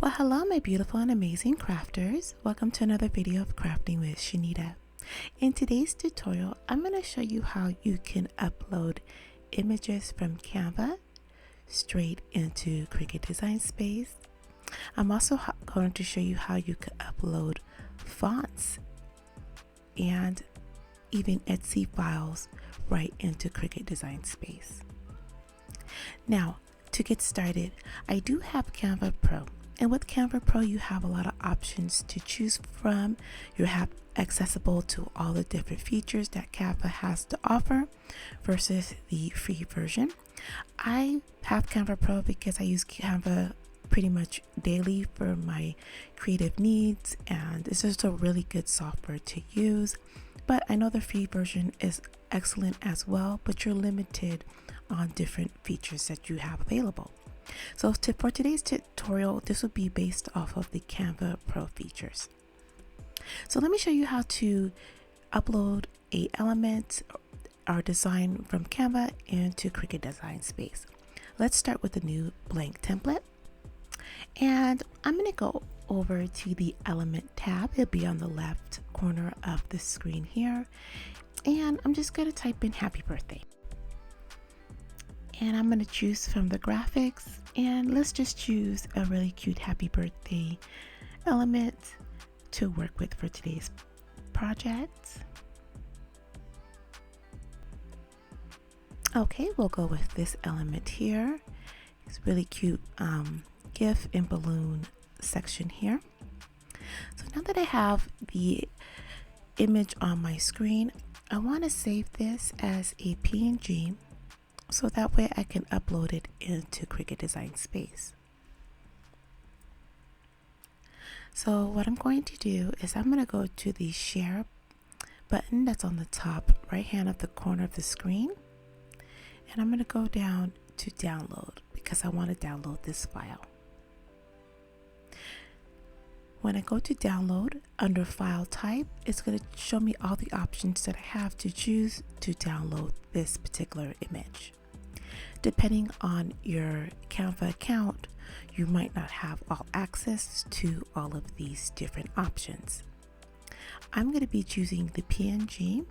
Well, hello my beautiful and amazing crafters. Welcome to another video of Crafting with Shaneda. In today's tutorial, I'm going to show you how you can upload images from Canva straight into Cricut Design Space. I'm also going to show you how you can upload fonts and even Etsy files right into Cricut Design Space. Now, to get started, I do have Canva Pro. And with Canva Pro, you have a lot of options to choose from. You have accessible to all the different features that Canva has to offer versus the free version. I have Canva Pro because I use Canva pretty much daily for my creative needs, and it's just a really good software to use. But I know the free version is excellent as well, but you're limited on different features that you have available. So for today's tutorial, this will be based off of the Canva Pro features. So let me show you how to upload a element or design from Canva into Cricut Design Space. Let's start with a new blank template. And I'm going to go over to the element tab. It'll be on the left corner of the screen here. And I'm just going to type in happy birthday. And I'm going to choose from the graphics, and let's just choose a really cute happy birthday element to work with for today's project. Okay, we'll go with this element here. It's really cute GIF and balloon section here. So now that I have the image on my screen, I want to save this as a PNG. So that way I can upload it into Cricut Design Space. So what I'm going to do is I'm going to go to the share button that's on the top right hand of the corner of the screen. And I'm going to go down to download because I want to download this file. When I go to download, under file type, it's going to show me all the options that I have to choose to download this particular image. Depending on your Canva account, you might not have all access to all of these different options. I'm going to be choosing the PNG.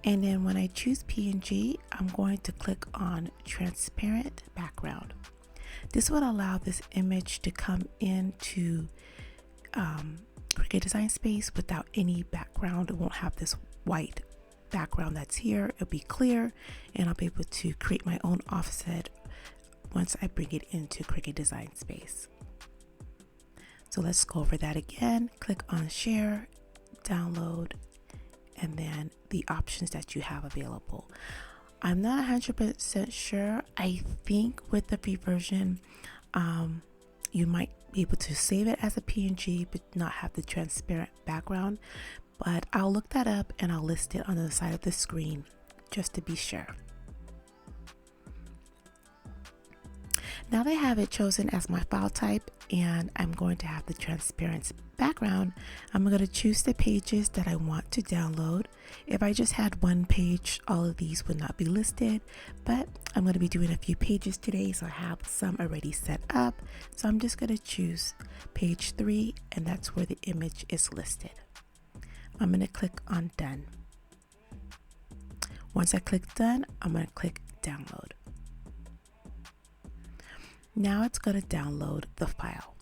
And then when I choose PNG, I'm going to click on transparent background. This would allow this image to come into Cricut Design Space without any background. It won't have this white background that's here. It'll be clear, and I'll be able to create my own offset once I bring it into Cricut Design Space. So let's go over that again. Click on share, download, and then the options that you have available. I'm not 100% sure. I think with the free version, you might be able to save it as a PNG but not have the transparent background. But I'll look that up and I'll list it on the side of the screen just to be sure. Now that I have it chosen as my file type and I'm going to have the transparent background, I'm going to choose the pages that I want to download. If I just had one page, all of these would not be listed, but I'm going to be doing a few pages today, so I have some already set up. So I'm just going to choose page 3, and that's where the image is listed. I'm going to click on done. Once I click done, I'm going to click download. Now it's going to download the file.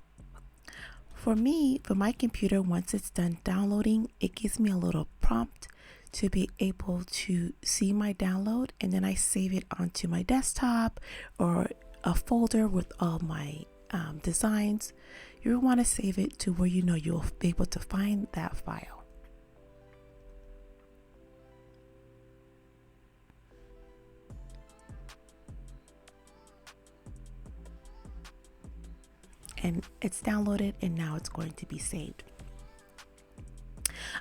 For me, for my computer, once it's done downloading, it gives me a little prompt to be able to see my download, and then I save it onto my desktop or a folder with all my designs. You want to save it to where you know you'll be able to find that file. And it's downloaded, and now it's going to be saved.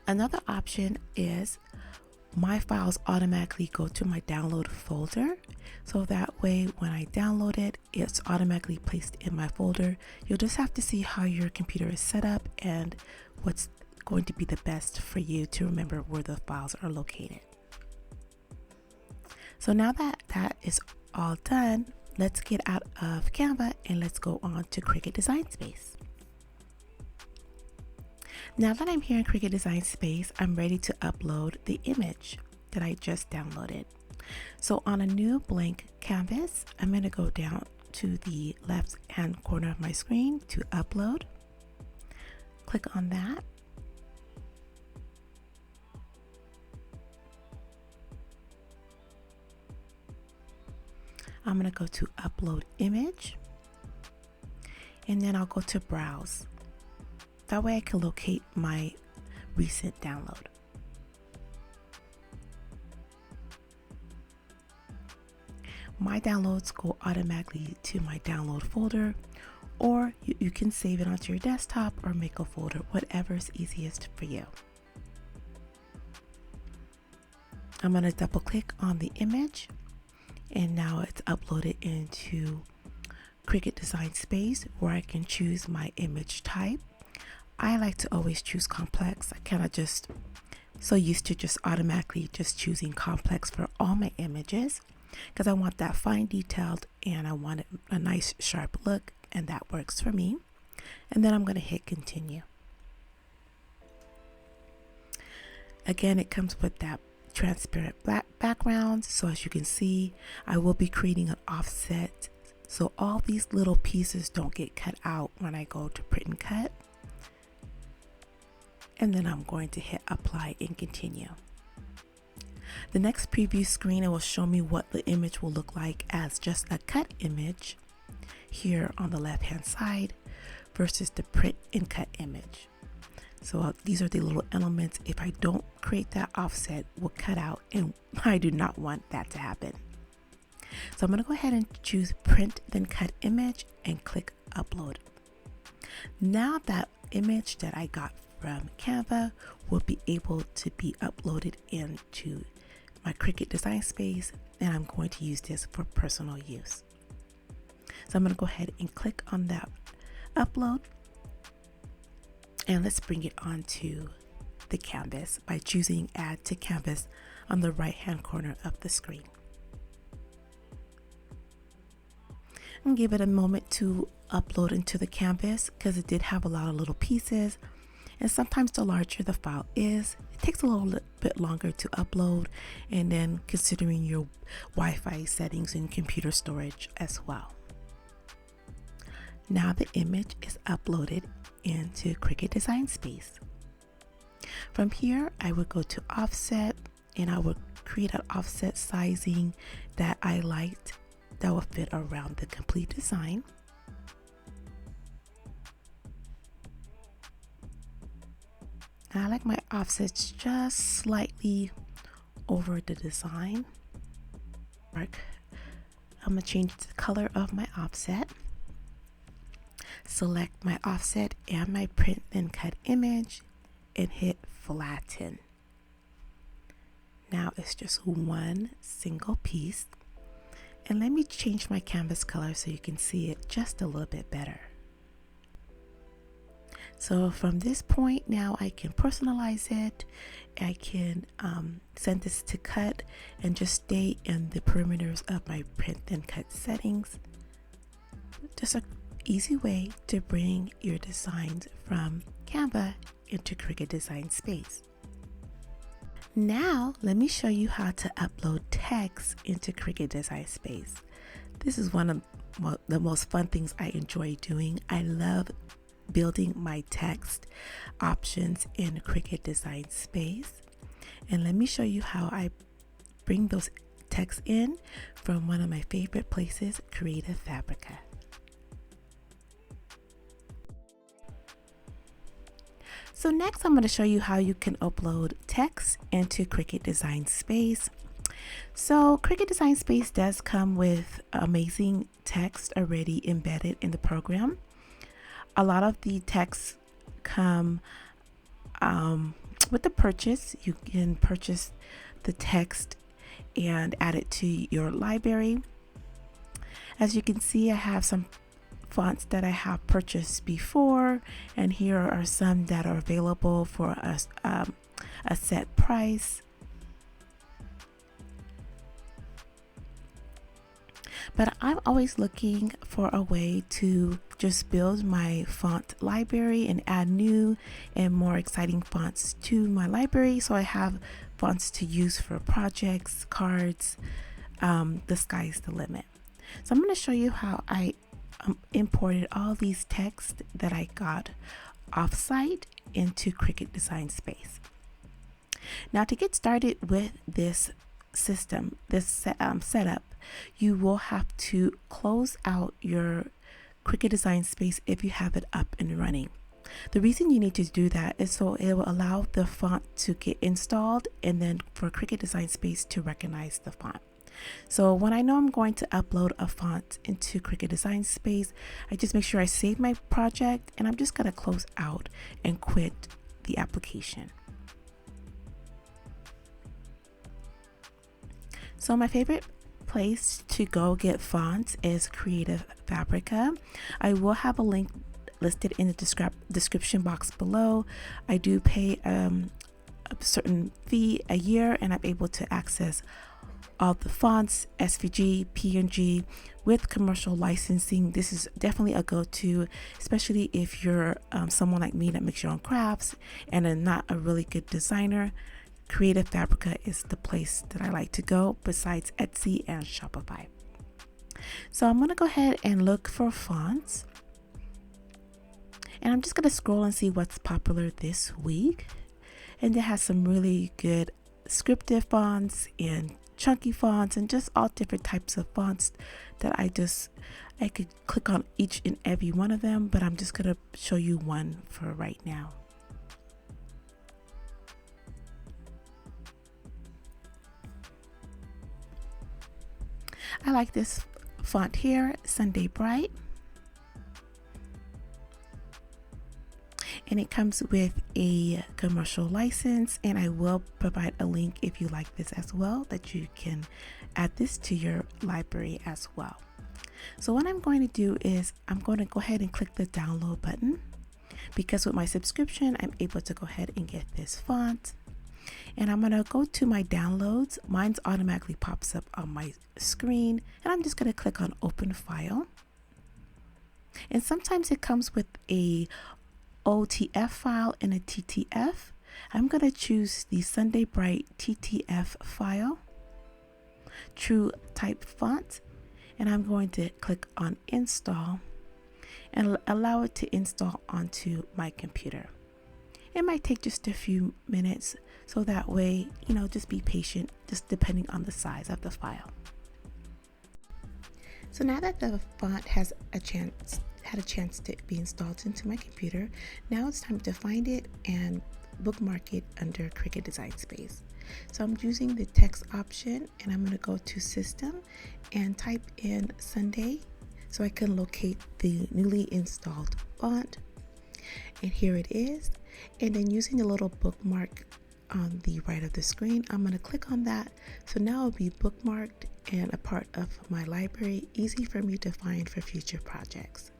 Another option is my files automatically go to my download folder. So that way when I download it, it's automatically placed in my folder. You'll just have to see how your computer is set up and what's going to be the best for you to remember where the files are located. So now that that is all done, let's get out of Canva and let's go on to Cricut Design Space. Now that I'm here in Cricut Design Space, I'm ready to upload the image that I just downloaded. So on a new blank canvas, I'm going to go down to the left hand corner of my screen to upload. Click on that. I'm going to go to upload image, and then I'll go to browse. That way I can locate my recent download. My downloads go automatically to my download folder, or you can save it onto your desktop or make a folder, whatever is easiest for you. I'm going to double click on the image, and now it's uploaded into Cricut Design Space, where I can choose my image type. I like to always choose complex. I kind of just so used to just automatically just choosing complex for all my images, because I want that fine detailed and I want a nice sharp look, and that works for me. And then I'm going to hit continue. Again, it comes with that transparent black background, so as you can see, I will be creating an offset so all these little pieces don't get cut out when I go to print and cut. And then I'm going to hit apply and continue. The next preview screen, it will show me what the image will look like as just a cut image here on the left hand side versus the print and cut image. So these are the little elements. If I don't create that offset, will cut out, and I do not want that to happen. So I'm going to go ahead and choose print then cut image and click upload. Now that image that I got from Canva will be able to be uploaded into my Cricut Design Space, and I'm going to use this for personal use. So I'm going to go ahead and click on that upload, and let's bring it onto the canvas by choosing add to canvas on the right hand corner of the screen. And give it a moment to upload into the canvas, because it did have a lot of little pieces, and sometimes the larger the file is, it takes a little bit longer to upload, and then considering your Wi-Fi settings and computer storage as well. Now the image is uploaded into Cricut Design Space. From here, I would go to offset, and I would create an offset sizing that I liked that will fit around the complete design. I like my offsets just slightly over the design. I'm going to change the color of my offset. Select my offset and my print then cut image and hit flatten. Now it's just one single piece. And let me change my canvas color so you can see it just a little bit better. So from this point now I can personalize it. I can send this to cut and just stay in the perimeters of my print and cut settings. Just an easy way to bring your designs from Canva into Cricut Design Space. Now let me show you how to upload text into Cricut Design Space. This is one of the most fun things I enjoy doing. I love building my text options in Cricut Design Space, and let me show you how I bring those texts in from one of my favorite places, Creative Fabrica. So next I'm going to show you how you can upload text into Cricut Design Space. So Cricut Design Space does come with amazing text already embedded in the program. A lot of the texts come with the purchase. You can purchase the text and add it to your library. As you can see, I have some fonts that I have purchased before, and here are some that are available for a set price. But I'm always looking for a way to just build my font library and add new and more exciting fonts to my library, so I have fonts to use for projects, cards. The sky's the limit. So I'm going to show you how I imported all these texts that I got offsite into Cricut Design Space. Now, to get started with this system, setup, you will have to close out your Cricut Design Space if you have it up and running. The reason you need to do that is so it will allow the font to get installed and then for Cricut Design Space to recognize the font. So when I know I'm going to upload a font into Cricut Design Space, I just make sure I save my project and I'm just going to close out and quit the application. So my favorite place to go get fonts is Creative Fabrica. I will have a link listed in the description box below. I do pay a certain fee a year and I'm able to access all the fonts, SVG, PNG with commercial licensing. This is definitely a go-to, especially if you're someone like me that makes your own crafts and are not a really good designer. Creative Fabrica is the place that I like to go besides Etsy and Shopify. So I'm going to go ahead and look for fonts. And I'm just going to scroll and see what's popular this week. And it has some really good scripted fonts and chunky fonts and just all different types of fonts that I could click on each and every one of them, but I'm just going to show you one for right now. I like this font here, Sunday Bright. And it comes with a commercial license, and I will provide a link if you like this as well, that you can add this to your library as well. So what I'm going to do is I'm going to go ahead and click the download button, because with my subscription I'm able to go ahead and get this font. And I'm going to go to my downloads. Mine's automatically pops up on my screen, and I'm just going to click on open file. And sometimes it comes with a OTF file and a TTF. I'm going to choose the Sunday Bright TTF file, True Type Font, and I'm going to click on install and allow it to install onto my computer. It might take just a few minutes, so that way, just be patient, just depending on the size of the file. So now that the font has had a chance to be installed into my computer, now it's time to find it and bookmark it under Cricut Design Space. So I'm using the text option, and I'm going to go to System and type in Sunday so I can locate the newly installed font. And here it is. And then using the little bookmark on the right of the screen, I'm going to click on that. So now it'll be bookmarked and a part of my library, easy for me to find for future projects.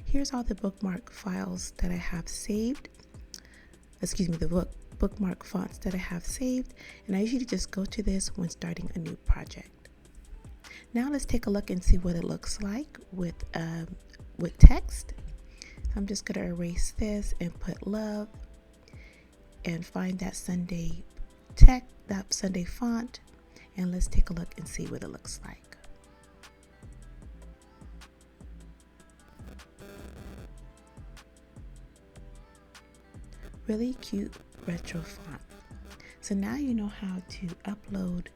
Here's all the bookmark files that I have saved. The bookmark fonts that I have saved, and I usually just go to this when starting a new project. Now let's take a look and see what it looks like with text. I'm just going to erase this and put love and find that Sunday text, that Sunday font, and let's take a look and see what it looks like. Really cute retro font. So now you know how to upload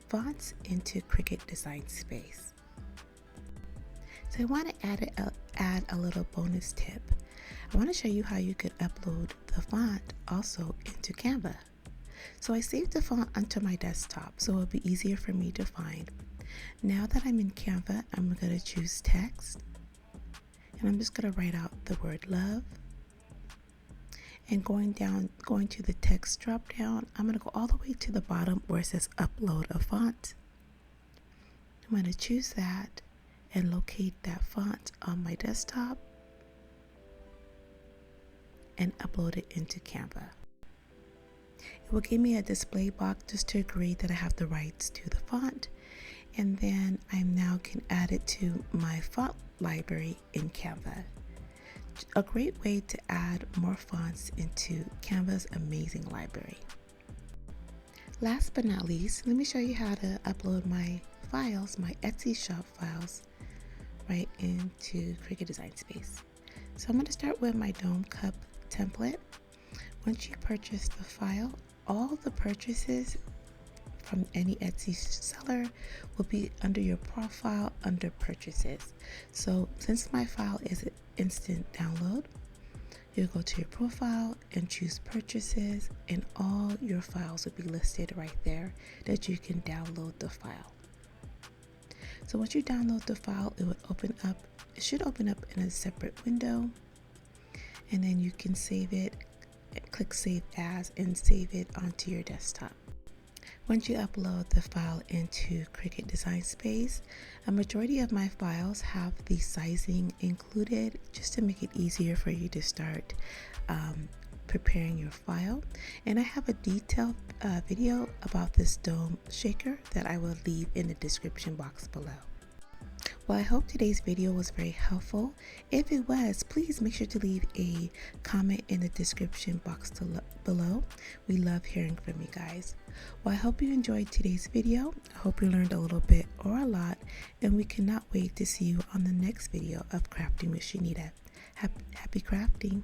fonts into Cricut Design Space. So I want to add a little bonus tip. I want to show you how you could upload the font also into Canva. So I saved the font onto my desktop so it'll be easier for me to find. Now that I'm in Canva, I'm going to choose text, and I'm just going to write out the word love. And going to the text drop down, I'm going to go all the way to the bottom where it says upload a font. I'm going to choose that and locate that font on my desktop and upload it into Canva. It will give me a display box just to agree that I have the rights to the font. and then I now can add it to my font library in Canva. A great way to add more fonts into Canva's amazing library. Last but not least, let me show you how to upload my files, my Etsy shop files, right into Cricut Design Space. So I'm going to start with my dome cup template. Once you purchase the file, all the purchases from any Etsy seller will be under your profile under purchases. So since my file is an instant download, you'll go to your profile and choose purchases, and all your files will be listed right there that you can download the file. So once you download the file, it should open up in a separate window, and then you can save it, click Save As, and save it onto your desktop. Once you upload the file into Cricut Design Space, a majority of my files have the sizing included just to make it easier for you to start preparing your file. And I have a detailed video about this dome shaker that I will leave in the description box below. Well, I hope today's video was very helpful. If it was, please make sure to leave a comment in the description box below. We love hearing from you guys. Well, I hope you enjoyed today's video. I hope you learned a little bit or a lot, and we cannot wait to see you on the next video of Crafting with Shaneda. Happy crafting!